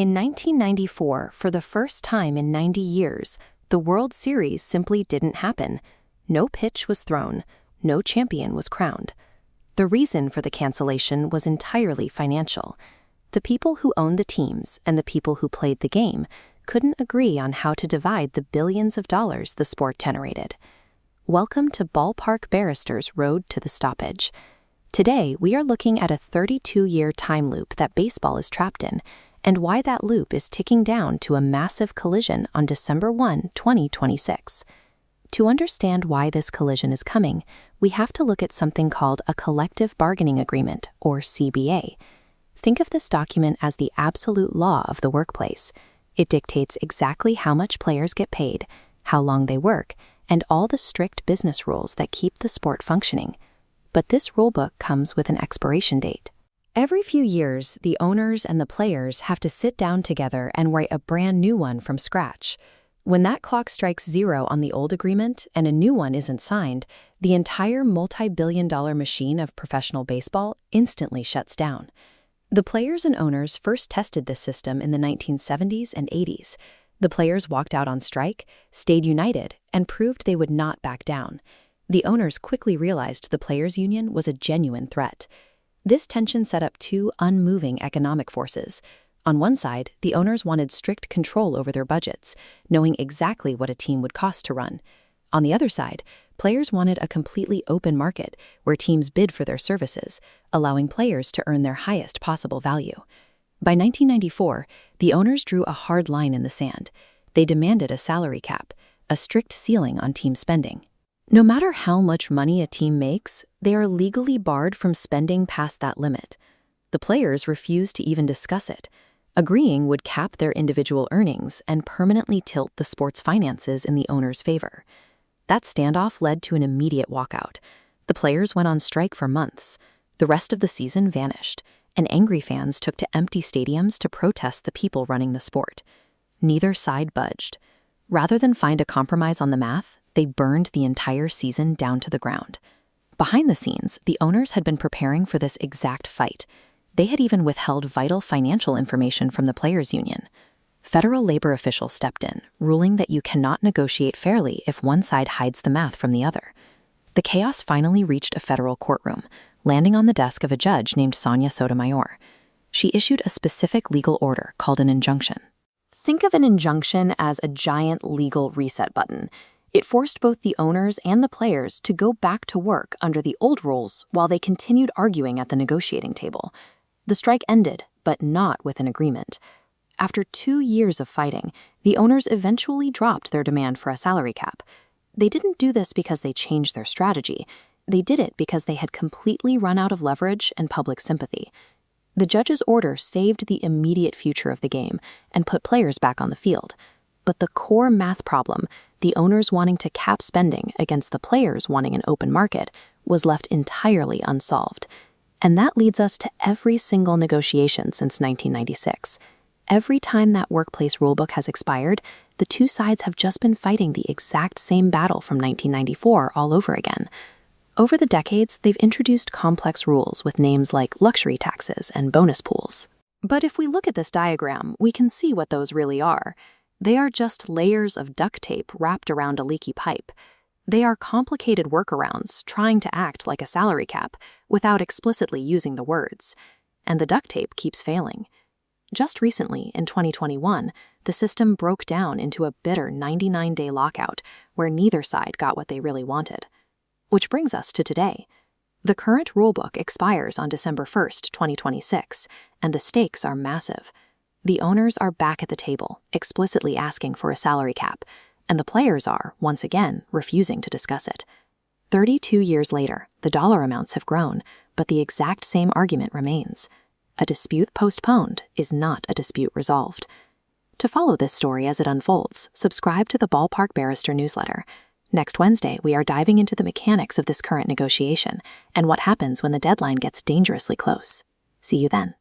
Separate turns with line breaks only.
In 1994, for the first time in 90 years, the World Series simply didn't happen. No pitch was thrown, no champion was crowned. The reason for the cancellation was entirely financial. The people who owned the teams and the people who played the game couldn't agree on how to divide the billions of dollars the sport generated. Welcome to Ballpark Barrister's Road to the Stoppage. Today, we are looking at a 32-year time loop that baseball is trapped in, and why that loop is ticking down to a massive collision on December 1, 2026. To understand why this collision is coming, we have to look at something called a collective bargaining agreement, or CBA. Think of this document as the absolute law of the workplace. It dictates exactly how much players get paid, how long they work, and all the strict business rules that keep the sport functioning. But this rulebook comes with an expiration date. Every few years, the owners and the players have to sit down together and write a brand new one from scratch. When that clock strikes zero on the old agreement and a new one isn't signed, the entire multi-billion-dollar machine of professional baseball instantly shuts down. The players and owners first tested this system in the 1970s and 80s. The players walked out on strike, stayed united, and proved they would not back down. The owners quickly realized the players' union was a genuine threat. This tension set up two unmoving economic forces. On one side, the owners wanted strict control over their budgets, knowing exactly what a team would cost to run. On the other side, players wanted a completely open market where teams bid for their services, allowing players to earn their highest possible value. By 1994, the owners drew a hard line in the sand. They demanded a salary cap, a strict ceiling on team spending. No matter how much money a team makes, they are legally barred from spending past that limit. The players refused to even discuss it. Agreeing would cap their individual earnings and permanently tilt the sport's finances in the owner's favor. That standoff led to an immediate walkout. The players went on strike for months. The rest of the season vanished, and angry fans took to empty stadiums to protest the people running the sport. Neither side budged. Rather than find a compromise on the math, they burned the entire season down to the ground. Behind the scenes, the owners had been preparing for this exact fight. They had even withheld vital financial information from the players' union. Federal labor officials stepped in, ruling that you cannot negotiate fairly if one side hides the math from the other. The chaos finally reached a federal courtroom, landing on the desk of a judge named Sonia Sotomayor. She issued a specific legal order called an injunction. Think of an injunction as a giant legal reset button. It forced both the owners and the players to go back to work under the old rules while they continued arguing at the negotiating table. The strike ended, but not with an agreement. After 2 years of fighting, the owners eventually dropped their demand for a salary cap. They didn't do this because they changed their strategy. They did it because they had completely run out of leverage and public sympathy. The judge's order saved the immediate future of the game and put players back on the field. But the core math problem, the owners wanting to cap spending against the players wanting an open market, was left entirely unsolved. And that leads us to every single negotiation since 1996. Every time that workplace rulebook has expired, the two sides have just been fighting the exact same battle from 1994 all over again. Over the decades, they've introduced complex rules with names like luxury taxes and bonus pools. But if we look at this diagram, we can see what those really are. They are just layers of duct tape wrapped around a leaky pipe. They are complicated workarounds trying to act like a salary cap without explicitly using the words. And the duct tape keeps failing. Just recently, in 2021, the system broke down into a bitter 99-day lockout where neither side got what they really wanted. Which brings us to today. The current rulebook expires on December 1st, 2026, and the stakes are massive. The owners are back at the table, explicitly asking for a salary cap, and the players are, once again, refusing to discuss it. 32 years later, the dollar amounts have grown, but the exact same argument remains. A dispute postponed is not a dispute resolved. To follow this story as it unfolds, subscribe to the Ballpark Barrister newsletter. Next Wednesday, we are diving into the mechanics of this current negotiation and what happens when the deadline gets dangerously close. See you then.